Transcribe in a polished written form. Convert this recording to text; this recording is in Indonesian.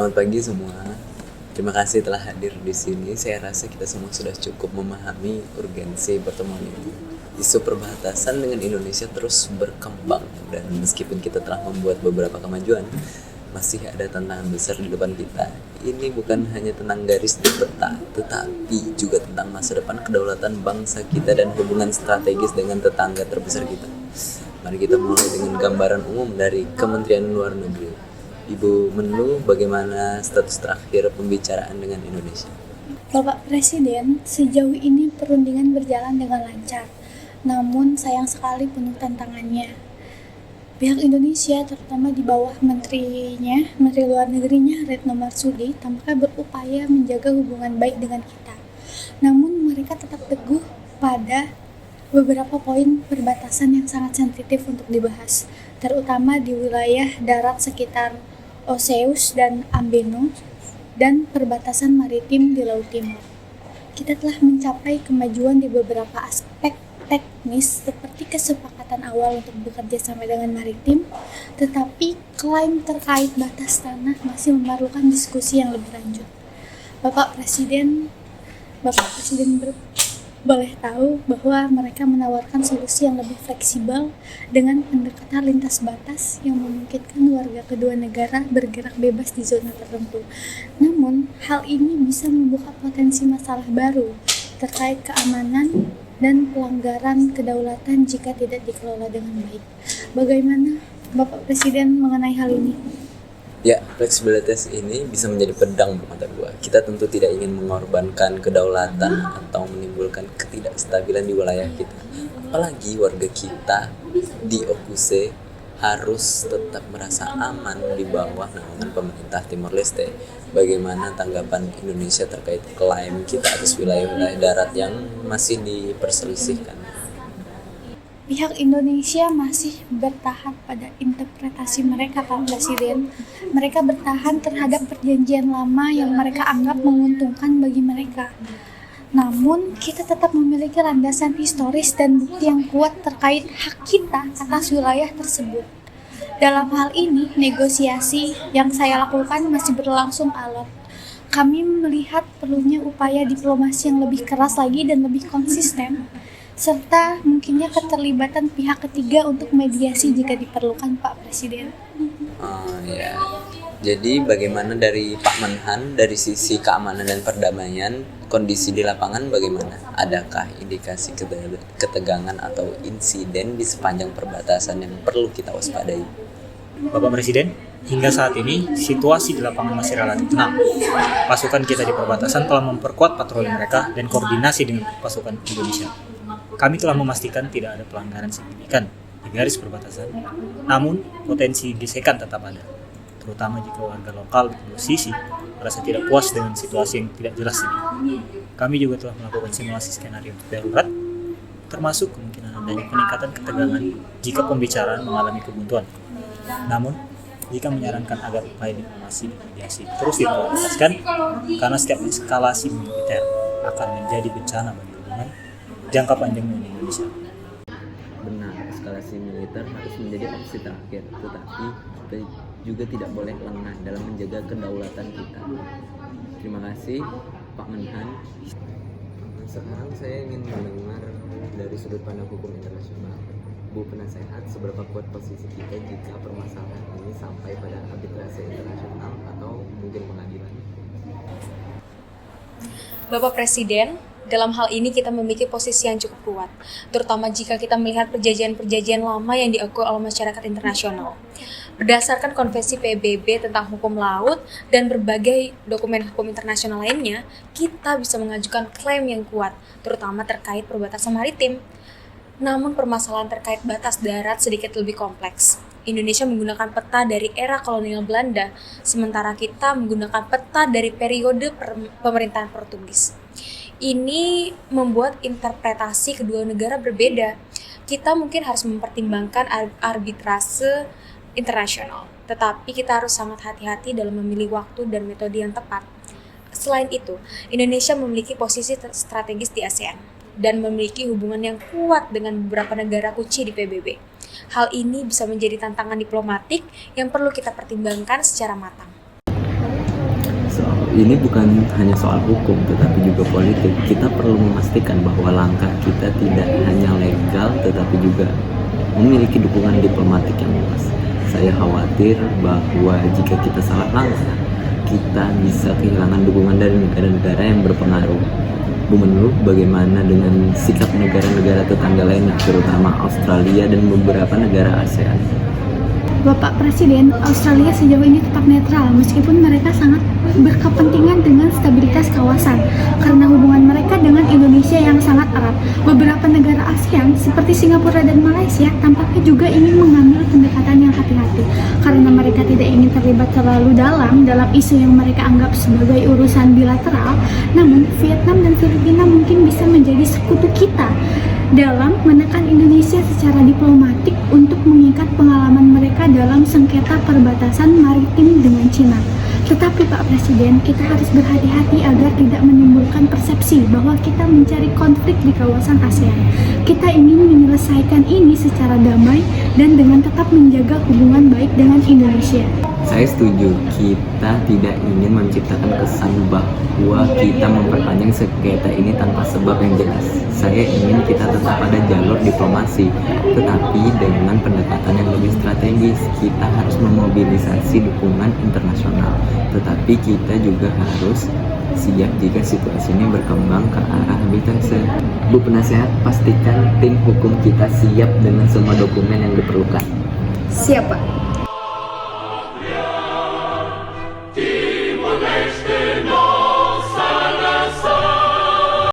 Selamat pagi semua. Terima kasih telah hadir di sini. Saya rasa kita semua sudah cukup memahami urgensi pertemuan ini. Isu perbatasan dengan Indonesia terus berkembang dan meskipun kita telah membuat beberapa kemajuan, masih ada tantangan besar di depan kita. Ini bukan hanya tentang garis di peta, tetapi juga tentang masa depan kedaulatan bangsa kita dan hubungan strategis dengan tetangga terbesar kita. Mari kita mulai dengan gambaran umum dari Kementerian Luar Negeri. Ibu Menlu, bagaimana status terakhir pembicaraan dengan Indonesia? Bapak Presiden, sejauh ini perundingan berjalan dengan lancar, namun sayang sekali penuh tantangannya. Pihak Indonesia, terutama di bawah Menteri Luar Negerinya Retno Marsudi, tampaknya berupaya menjaga hubungan baik dengan kita. Namun mereka tetap teguh pada beberapa poin perbatasan yang sangat sensitif untuk dibahas, terutama di wilayah darat sekitar Oseus dan Ambeno dan perbatasan maritim di Laut Timur. Kita telah mencapai kemajuan di beberapa aspek teknis seperti kesepakatan awal untuk bekerja sama dengan maritim, tetapi klaim terkait batas tanah masih memerlukan diskusi yang lebih lanjut. Bapak Presiden boleh tahu bahwa mereka menawarkan solusi yang lebih fleksibel dengan pendekatan lintas batas yang memungkinkan warga kedua negara bergerak bebas di zona tertentu. Namun, hal ini bisa membuka potensi masalah baru terkait keamanan dan pelanggaran kedaulatan jika tidak dikelola dengan baik. Bagaimana Bapak Presiden mengenai hal ini? Ya, fleksibilitas ini bisa menjadi pedang bermata dua. Kita tentu tidak ingin mengorbankan kedaulatan atau menimbulkan ketidakstabilan di wilayah kita. Apalagi warga kita di Okuse harus tetap merasa aman di bawah naungan pemerintah Timor Leste. Bagaimana tanggapan Indonesia terkait klaim kita atas wilayah-wilayah darat yang masih diperselisihkan? Pihak Indonesia masih bertahan pada interpretasi mereka, Pak Presiden. Mereka bertahan terhadap perjanjian lama yang mereka anggap menguntungkan bagi mereka. Namun, kita tetap memiliki landasan historis dan bukti yang kuat terkait hak kita atas wilayah tersebut. Dalam hal ini, negosiasi yang saya lakukan masih berlangsung alot. Kami melihat perlunya upaya diplomasi yang lebih keras lagi dan lebih konsisten, serta mungkinnya keterlibatan pihak ketiga untuk mediasi jika diperlukan, Pak Presiden. Ya. Jadi bagaimana dari Pak Menhan, dari sisi keamanan dan perdamaian, kondisi di lapangan bagaimana? Adakah indikasi ketegangan atau insiden di sepanjang perbatasan yang perlu kita waspadai? Bapak Presiden, hingga saat ini situasi di lapangan masih relatif tenang. Pasukan kita di perbatasan telah memperkuat patroli mereka dan koordinasi dengan pasukan Indonesia. Kami telah memastikan tidak ada pelanggaran signifikan di garis perbatasan, namun potensi gesekan tetap ada, terutama jika warga lokal di kedua sisi merasa tidak puas dengan situasi yang tidak jelas ini. Kami juga telah melakukan simulasi skenario darurat, termasuk kemungkinan adanya peningkatan ketegangan jika pembicaraan mengalami kebuntuan. Namun, jika menyarankan agar upaya diplomasi dan mediasi terus diprioritaskan, karena setiap eskalasi militer akan menjadi bencana bagi hubungan jangka panjang dengan Indonesia. Benar, eskalasi militer harus menjadi opsi terakhir, tetapi kita juga tidak boleh lengah dalam menjaga kedaulatan kita. Terima kasih, Pak Menhan. Sekarang saya ingin mendengar dari sudut pandang hukum internasional. Bu Penasehat, seberapa kuat posisi kita jika permasalahan ini sampai pada arbitrase internasional atau mungkin pengadilan? Bapak Presiden, dalam hal ini kita memiliki posisi yang cukup kuat, terutama jika kita melihat perjanjian-perjanjian lama yang diakui oleh masyarakat internasional. Berdasarkan Konvensi PBB tentang hukum laut dan berbagai dokumen hukum internasional lainnya, kita bisa mengajukan klaim yang kuat, terutama terkait perbatasan maritim. Namun permasalahan terkait batas darat sedikit lebih kompleks. Indonesia menggunakan peta dari era kolonial Belanda, sementara kita menggunakan peta dari periode pemerintahan Portugis. Ini membuat interpretasi kedua negara berbeda. Kita mungkin harus mempertimbangkan arbitrase internasional, tetapi kita harus sangat hati-hati dalam memilih waktu dan metode yang tepat. Selain itu, Indonesia memiliki posisi strategis di ASEAN dan memiliki hubungan yang kuat dengan beberapa negara kunci di PBB. Hal ini bisa menjadi tantangan diplomatik yang perlu kita pertimbangkan secara matang. Ini bukan hanya soal hukum, tetapi juga politik. Kita perlu memastikan bahwa langkah kita tidak hanya legal, tetapi juga memiliki dukungan diplomatik yang luas. Saya khawatir bahwa jika kita salah langkah, kita bisa kehilangan dukungan dari negara-negara yang berpengaruh. Bu Menlu, bagaimana dengan sikap negara-negara tetangga lainnya, terutama Australia dan beberapa negara ASEAN? Bapak Presiden, Australia sejauh ini tetap netral meskipun mereka sangat berkepentingan dengan stabilitas kawasan karena hubungan mereka dengan Indonesia yang sangat erat. Beberapa negara ASEAN seperti Singapura dan Malaysia tampaknya juga ingin mengambil pendekatan yang hati-hati karena mereka tidak ingin terlibat terlalu dalam isu yang mereka anggap sebagai urusan bilateral. Namun Vietnam dan Filipina mungkin bisa menjadi sekutu kita dalam menekan Indonesia secara diplomatik untuk mengikat pengalaman mereka dalam sengketa perbatasan maritim dengan Cina. Tetapi Pak Presiden, kita harus berhati-hati agar tidak menimbulkan persepsi bahwa kita mencari konflik di kawasan ASEAN. Kita ingin menyelesaikan ini secara damai dan dengan tetap menjaga hubungan baik dengan Indonesia. Saya setuju, kita tidak ingin menciptakan kesan bahwa kita memperpanjang sengketa ini tanpa sebab yang jelas. Saya ingin kita tetap ada jalur diplomasi, tetapi dengan pendekatan yang lebih strategis. Kita harus memobilisasi dukungan internasional, tetapi kita juga harus siap jika situasi ini berkembang ke arah arbitrase. Bu Penasehat, pastikan tim hukum kita siap dengan semua dokumen yang diperlukan. Siap, Pak.